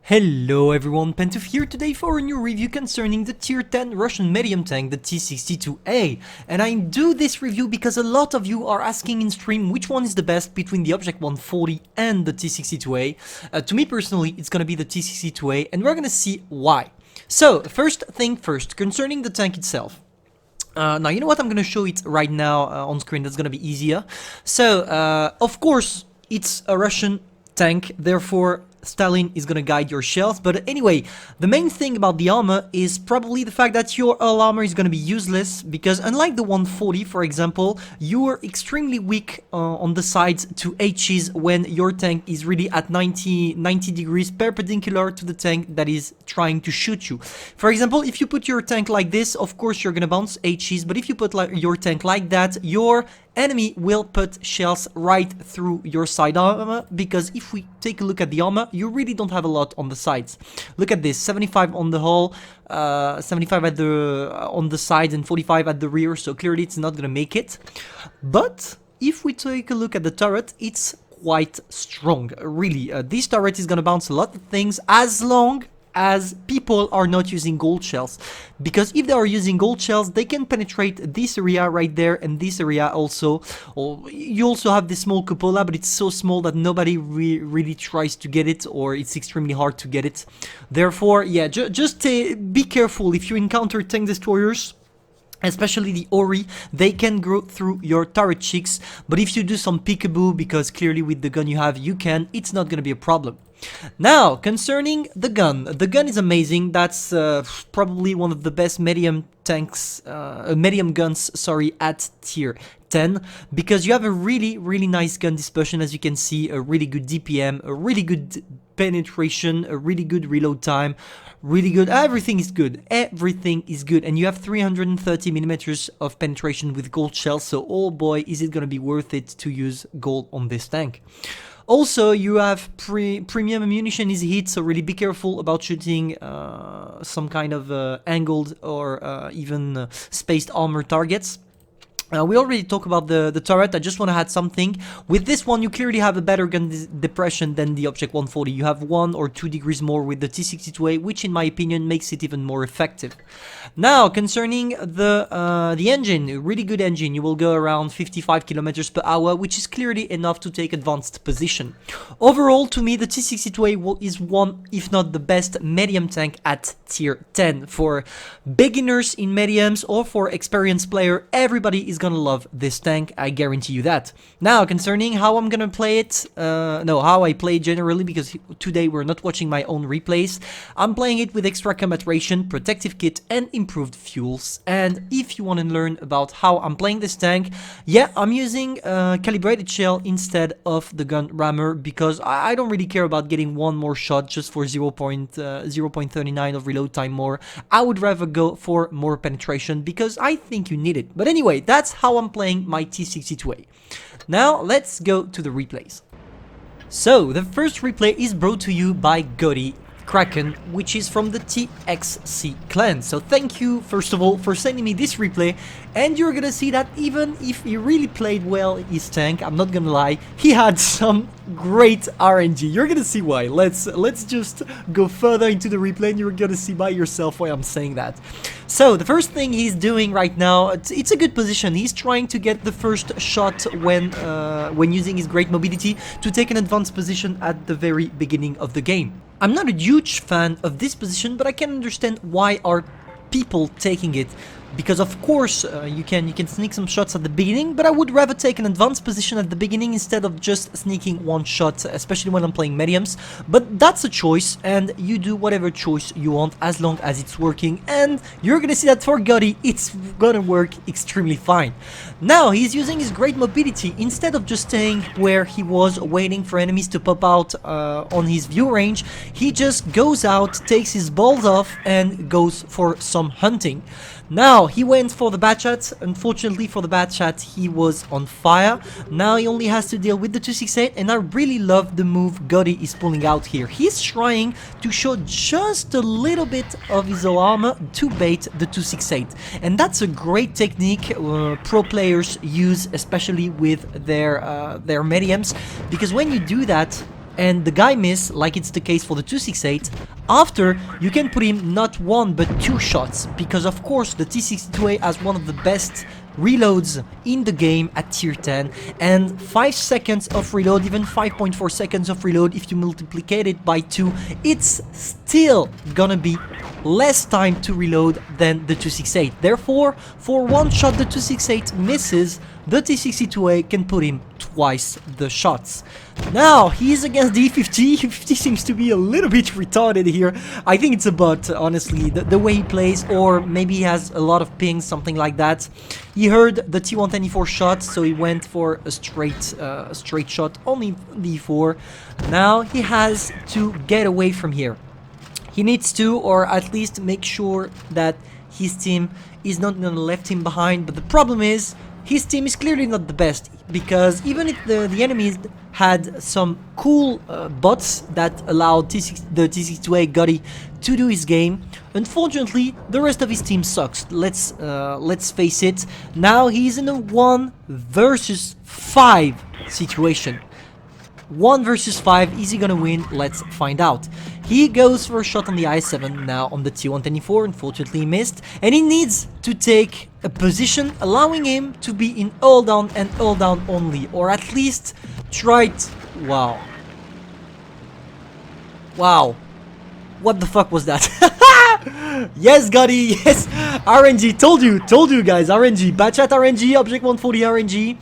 Hello everyone, Pantoufleee here today for a new review concerning the tier 10 Russian medium tank, the T62A. And I do this review because a lot of you are asking in stream which one is the best between the Object 140 and the T62A. To me personally, it's gonna be the T62A, and we're gonna see why. So, first thing first, concerning the tank itself. Now, you know what, I'm gonna show it right now on screen, that's gonna be easier. So, of course, it's a Russian tank, therefore Stalin is gonna guide your shells. But anyway, the main thing about the armor is probably the fact that your all armor is gonna be useless, because unlike the 140, for example, you're extremely weak on the sides to H's when your tank is really at 90 degrees perpendicular to the tank that is trying to shoot you. For example, if you put your tank like this, of course you're gonna bounce H's, but if you put your tank like that, your enemy will put shells right through your side armor, because if we take a look at the armor, you really don't have a lot on the sides. Look at this, 75 on the hull, 75 at on the sides, and 45 at the rear, so clearly it's not gonna make it. But if we take a look at the turret, it's quite strong, really. This turret is gonna bounce a lot of things as long as people are not using gold shells, because if they are using gold shells, they can penetrate this area right there and this area also. Or you also have this small cupola, but it's so small that nobody really tries to get it, or it's extremely hard to get it. Therefore, yeah, just be careful if you encounter tank destroyers, especially the Ori. They can go through your turret cheeks, but if you do some peekaboo, because clearly with the gun you have you can, it's not gonna be a problem. Now, concerning the gun is amazing. That's probably one of the best medium tanks, medium guns, sorry, at tier 10, because you have a really nice gun dispersion, as you can see, a really good DPM, a really good penetration, a really good reload time, really good, everything is good, and you have 330 millimeters of penetration with gold shells, so oh boy, is it gonna be worth it to use gold on this tank. Also, you have premium ammunition is hit, so really be careful about shooting some kind of angled or even spaced armor targets. We already talked about the turret. I just want to add something. With this one, you clearly have a better gun depression than the Object 140. You have 1 or 2 degrees more with the T62A, which in my opinion makes it even more effective. Now, concerning the engine, a really good engine. You will go around 55 kilometers per hour, which is clearly enough to take advanced position. Overall, to me, the T62A is one, if not the best, medium tank at tier 10. For beginners in mediums or for experienced player, everybody is gonna love this tank, I guarantee you that. Now, concerning how I'm gonna play it, how I play generally, because today we're not watching my own replays, I'm playing it with extra combat ration, protective kit, and improved fuels. And if you want to learn about how I'm playing this tank, yeah, I'm using calibrated shell instead of the gun rammer, because I don't really care about getting one more shot just for 0.39 of reload time more. I would rather go for more penetration, because I think you need it. But anyway, that's how I'm playing my T62A. Now let's go to the replays. So the first replay is brought to you by gettig Kraken, which is from the TXC clan. So thank you first of all for sending me this replay, and you're gonna see that even if he really played well his tank, I'm not gonna lie, he had some great RNG. You're gonna see why. Let's just go further into the replay and you're gonna see by yourself why I'm saying that. So the first thing he's doing right now, it's a good position. He's trying to get the first shot when using his great mobility to take an advanced position at the very beginning of the game. I'm not a huge fan of this position, but I can understand why are people taking it, because of course you can sneak some shots at the beginning, but I would rather take an advanced position at the beginning instead of just sneaking one shot, especially when I'm playing mediums. But that's a choice, and you do whatever choice you want as long as it's working, and you're gonna see that for gettig it's gonna work extremely fine. Now he's using his great mobility. Instead of just staying where he was waiting for enemies to pop out on his view range, he just goes out, takes his balls off, and goes for some hunting. Now, he went for the Batchat. Unfortunately for the Batchat, he was on fire. Now he only has to deal with the 268, and I really love the move gettig is pulling out here. He's trying to show just a little bit of his armor to bait the 268. And that's a great technique pro players use, especially with their mediums, because when you do that, and the guy miss, like it's the case for the 268, after you can put him not one but two shots, because of course the T62A has one of the best reloads in the game at tier 10, and 5 seconds of reload, even 5.4 seconds of reload, if you multiply it by 2, it's still gonna be less time to reload than the 268. Therefore, for one shot the 268 misses, the T62A can put him twice the shots. Now, he's against the E50. E50 seems to be a little bit retarded here. I think it's a bot, honestly, the way he plays, or maybe he has a lot of pings, something like that. He heard the T124 shot, so he went for a straight shot, only the E4. Now, he has to get away from here. He needs to, or at least make sure that his team is not gonna left him behind, but the problem is, his team is clearly not the best, because even if the enemies had some cool bots that allowed the T62A gettig to do his game, unfortunately the rest of his team sucks. Let's face it. Now he's in a 1 versus 5 situation. 1 versus 5, is he gonna win? Let's find out. He goes for a shot on the I7, now on the T124, unfortunately he missed, and he needs to take a position allowing him to be in all down and all down only, or at least try it. Wow. Wow. What the fuck was that? Yes, gettig, yes, RNG, told you guys, RNG, Batchat RNG, Object 140 RNG.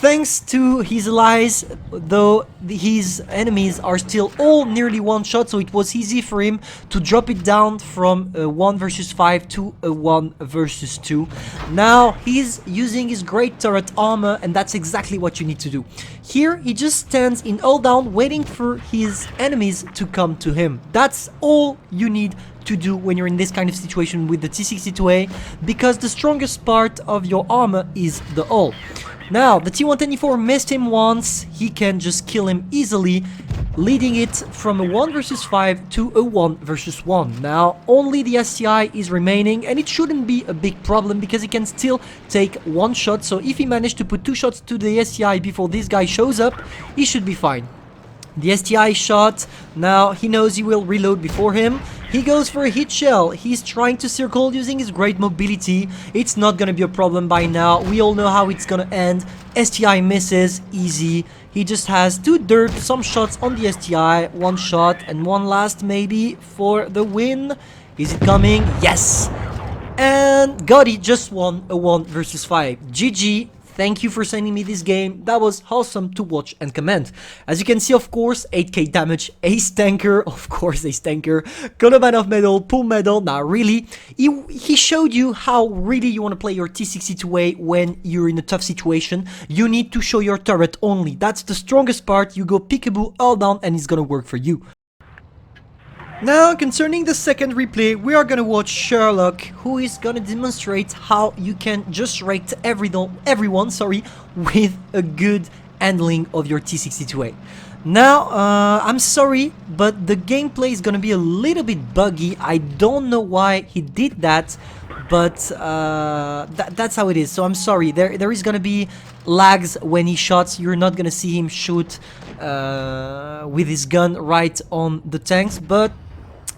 Thanks to his allies, though, his enemies are still all nearly one shot, so it was easy for him to drop it down from a 1 versus 5 to a 1 versus 2. Now he's using his great turret armor, and that's exactly what you need to do. Here he just stands in all down, waiting for his enemies to come to him. That's all you need to do when you're in this kind of situation with the T62A, because the strongest part of your armor is the hull. Now, the T124 missed him once, he can just kill him easily, leading it from a 1 versus 5 to a 1 versus 1. Now, only the STI is remaining, and it shouldn't be a big problem, because he can still take one shot, so if he managed to put 2 shots to the STI before this guy shows up, he should be fine. The STI shot, now he knows he will reload before him. He goes for a hit shell. He's trying to circle using his great mobility. It's not gonna be a problem by now. We all know how it's gonna end. STI misses, easy. He just has to derp some shots on the STI. One shot and one last maybe for the win. Is it coming? Yes! And gettig just won a 1 versus 5. GG. Thank you for sending me this game. That was awesome to watch and comment. As you can see, of course, 8k damage, ace tanker, of course ace tanker, got a man of medal, pull medal. Now really, he showed you how really you want to play your T62A when you're in a tough situation. You need to show your turret only. That's the strongest part. You go peekaboo all down and it's gonna work for you. Now, concerning the second replay, we are gonna watch Sherlock, who is gonna demonstrate how you can just rate everyone with a good handling of your T62A. Now, I'm sorry, but the gameplay is gonna be a little bit buggy. I don't know why he did that, but that's how it is. So I'm sorry. There is gonna be lags when he shots. You're not gonna see him shoot with his gun right on the tanks, but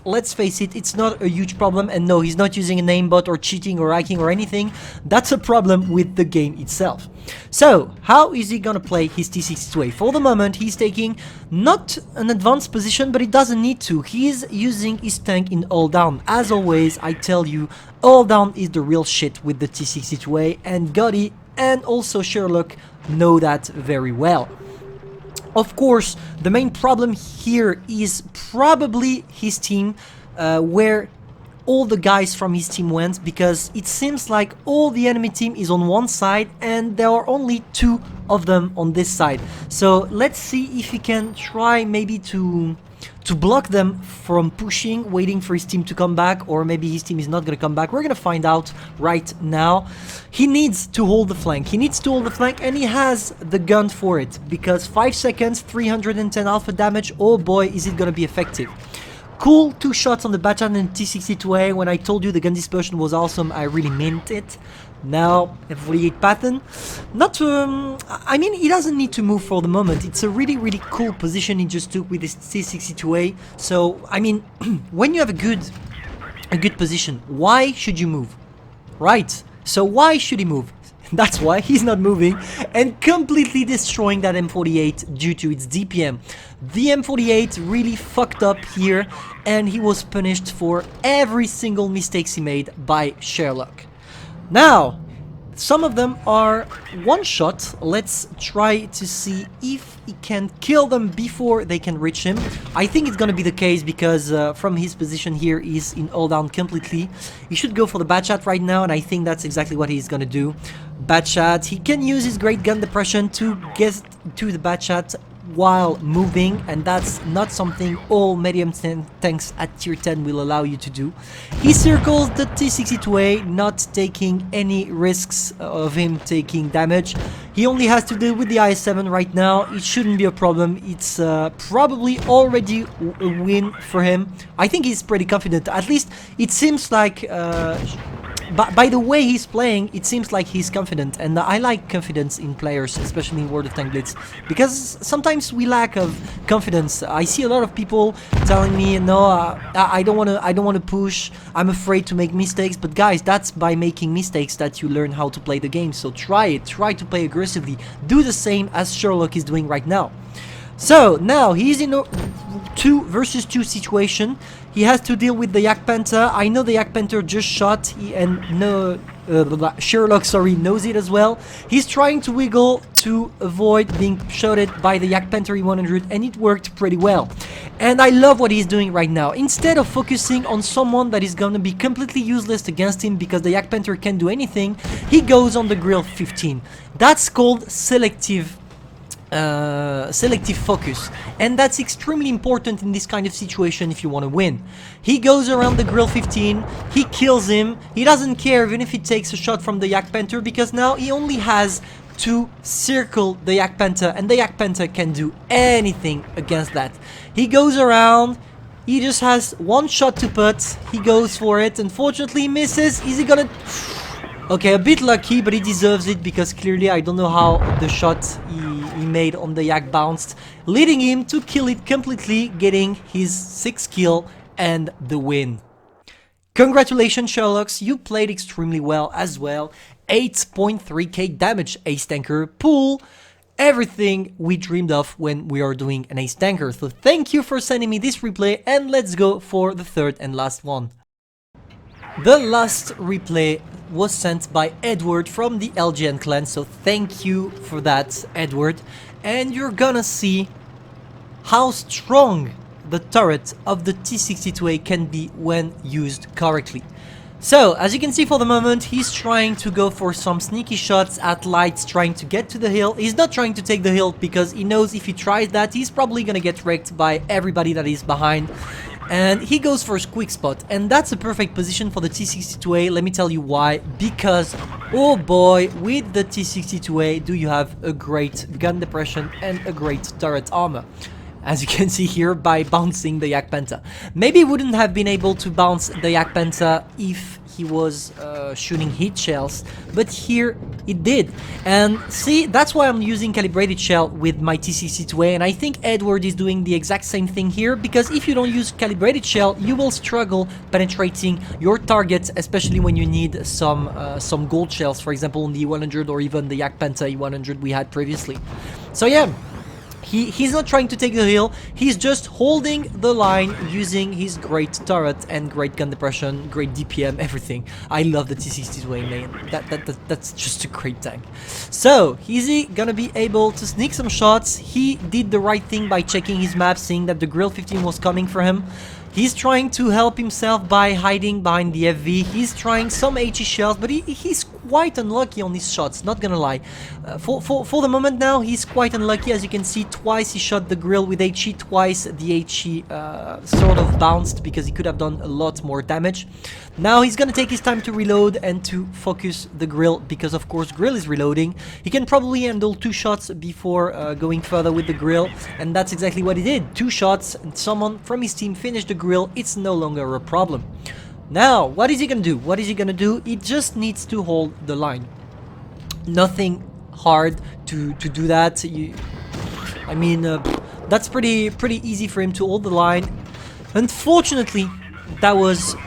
let's face it, it's not a huge problem, and no, he's not using an aimbot or cheating or hacking or anything. That's a problem with the game itself. So, how is he gonna play his T62A? For the moment, he's taking not an advanced position, but he doesn't need to. He's using his tank in all down. As always, I tell you, all down is the real shit with the T62A, and gettig and also Sherlock know that very well. Of course, the main problem here is probably his team, where all the guys from his team went, because it seems like all the enemy team is on one side and there are only 2 of them on this side. So let's see if he can try maybe to block them from pushing, waiting for his team to come back, or maybe his team is not going to come back. We're going to find out right now. He needs to hold the flank. He needs to hold the flank, and he has the gun for it, because 5 seconds, 310 alpha damage. Oh boy, is it going to be effective. Cool, 2 shots on the Batchat and T62A. When I told you the gun dispersion was awesome, I really meant it. Now, M48 pattern, not, I mean, he doesn't need to move for the moment. It's a really, really cool position he just took with his T62A. So, I mean, when you have a good position, why should you move? Right, so why should he move? That's why he's not moving and completely destroying that M48 due to its DPM. The M48 really fucked up here and he was punished for every single mistakes he made by Sherlock. Now, some of them are one shot. Let's try to see if he can kill them before they can reach him. I think it's gonna be the case because from his position here, he's in all down completely. He should go for the bad shot right now, and I think that's exactly what he's gonna do. Bad shot. He can use his great gun depression to get to the bad shot while moving, and that's not something all medium tanks at tier 10 will allow you to do. He circles the T62A, not taking any risks of him taking damage. He only has to deal with the IS-7 right now. It shouldn't be a problem. It's probably already a win for him. I think he's pretty confident. At least it seems like by the way he's playing, it seems like he's confident, and I like confidence in players, especially in World of Tanks Blitz, because sometimes we lack of confidence. I see a lot of people telling me, no, I don't want to push, I'm afraid to make mistakes. But guys, that's by making mistakes that you learn how to play the game. So try it, try to play aggressively, do the same as Sherlock is doing right now. So now he's in a 2 versus 2 situation. He has to deal with the Yak Panther. I know the Yak Panther just shot, Sherlock, sorry, knows it as well. He's trying to wiggle to avoid being shotted by the Yak Panther E100, and it worked pretty well. And I love what he's doing right now. Instead of focusing on someone that is gonna be completely useless against him because the Yak Panther can't do anything, he goes on the grill 15. That's called selective focus, and that's extremely important in this kind of situation if you want to win. He goes around the grill 15, he kills him, he doesn't care even if he takes a shot from the Yak Panther, because now he only has to circle the Yak Panther, and the Yak Panther can do anything against that. He goes around, he just has one shot to put, he goes for it, unfortunately he misses. Is he gonna... Okay, a bit lucky, but he deserves it, because clearly I don't know how the shot he made on the Yak bounced, leading him to kill it completely, getting his 6th kill and the win. Congratulations, Sherlocks, you played extremely well as well. 8.3k damage, ace tanker, pool, everything we dreamed of when we are doing an ace tanker. So thank you for sending me this replay, and let's go for the third and last one. The last replay was sent by Edward from the LGN clan, so thank you for that, Edward. And you're gonna see how strong the turret of the T62A can be when used correctly. So, as you can see for the moment, he's trying to go for some sneaky shots at lights, trying to get to the hill. He's not trying to take the hill because he knows if he tries that, he's probably gonna get wrecked by everybody that is behind. And he goes for a quick spot, and that's a perfect position for the T62A. Let me tell you why. Because, oh boy, with the T62A, do you have a great gun depression and a great turret armor. As you can see here, by bouncing the Yak Panther. Maybe he wouldn't have been able to bounce the Yak Panther if he was shooting heat shells, but here it did. And see, that's why I'm using calibrated shell with my T62A, and I think Edward is doing the exact same thing here, because if you don't use calibrated shell, you will struggle penetrating your targets, especially when you need some gold shells, for example on the E100 or even the Yak Panther E100 we had previously. So yeah, he's not trying to take the hill, he's just holding the line using his great turret and great gun depression, great DPM, everything. I love the T62A, man. That's just a great tank. So, is he gonna be able to sneak some shots? He did the right thing by checking his map, seeing that the Grill 15 was coming for him. He's trying to help himself by hiding behind the FV. He's trying some HE shells, but he's quite unlucky on his shots, not gonna lie. For the moment now, he's quite unlucky. As you can see, twice he shot the grill with HE, twice the HE sort of bounced, because he could have done a lot more damage. Now he's gonna take his time to reload and to focus the grill, because of course grill is reloading. He can probably handle 2 shots before going further with the grill, and that's exactly what he did. 2 shots, and someone from his team finished the grill. It's no longer a problem. Now, what is he gonna do? What is he gonna do? He just needs to hold the line. Nothing hard to do that. I mean, that's pretty easy for him to hold the line. Unfortunately, that was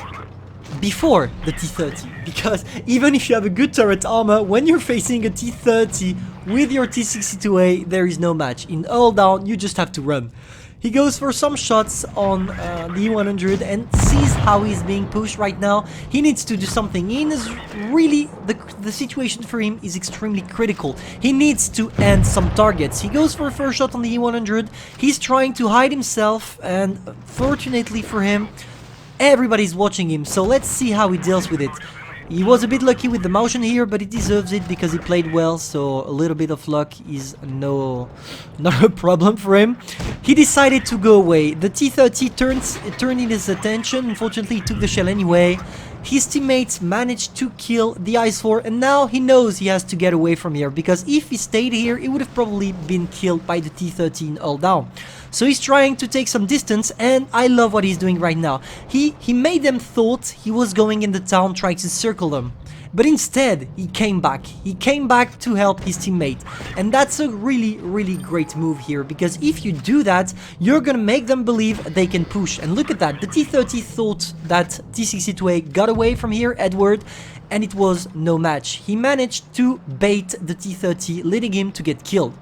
before the T30, because even if you have a good turret armor, when you're facing a T30 with your T62A, there is no match. In all down, you just have to run. He goes for some shots on the E100 and sees how he's being pushed right now. He needs to do something. He is really, the situation for him is extremely critical. He needs to end some targets. He goes for a first shot on the E100. He's trying to hide himself, and fortunately for him, everybody's watching him. So let's see how he deals with it. He was a bit lucky with the motion here, but he deserves it because he played well, so a little bit of luck is not a problem for him. He decided to go away. The T30 turned in his attention. Unfortunately, he took the shell anyway. His teammates managed to kill the Ice 4, and now he knows he has to get away from here, because if he stayed here, he would have probably been killed by the T13 all down. So he's trying to take some distance, and I love what he's doing right now. He made them thought he was going in the town, trying to circle them. But instead, he came back. He came back to help his teammate. And that's a really great move here, because if you do that, you're gonna make them believe they can push. And look at that, the T30 thought that T62A got away from here, Edward, and it was no match. He managed to bait the T30, leading him to get killed.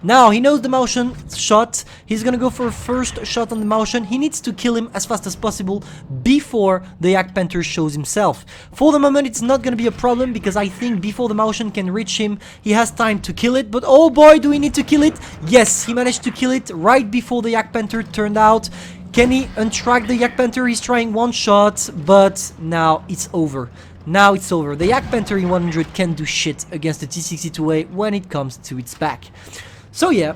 Now, he knows the motion shot. He's gonna go for a first shot on the motion. He needs to kill him as fast as possible before the Yak Panther shows himself. For the moment, it's not gonna be a problem, because I think before the motion can reach him, he has time to kill it. But oh boy, do we need to kill it? Yes, he managed to kill it right before the Yak Panther turned out. Can he untrack the Yak Panther? He's trying one shot, but now it's over. Now it's over. The Yak Panther in 100 can't do shit against the T62A when it comes to its back. So yeah,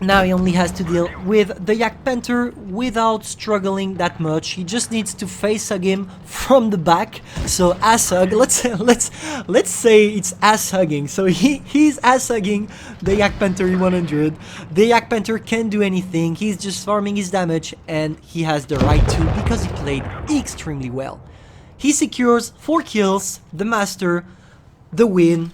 now he only has to deal with the Yak Panther without struggling that much. He just needs to face hug him from the back. So ass hug. Let's say it's ass hugging. So he's ass hugging the Yak Panther in 100. The Yak Panther can't do anything. He's just farming his damage, and he has the right to, because he played extremely well. He secures 4 kills, the master, the win,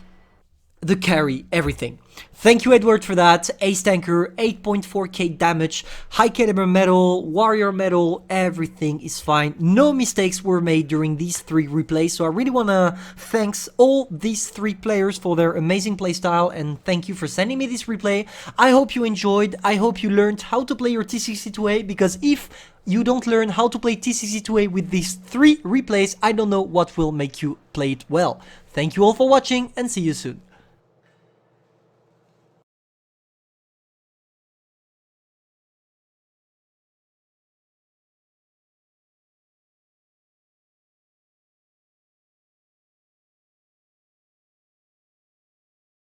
the carry, everything. Thank you, Edward, for that. Ace Tanker, 8.4k damage, high caliber medal, warrior medal, everything is fine. No mistakes were made during these 3 replays, so I really want to thank all these 3 players for their amazing playstyle, and thank you for sending me this replay. I hope you enjoyed. I hope you learned how to play your T62A, because if you don't learn how to play T62A with these 3 replays, I don't know what will make you play it well. Thank you all for watching, and see you soon.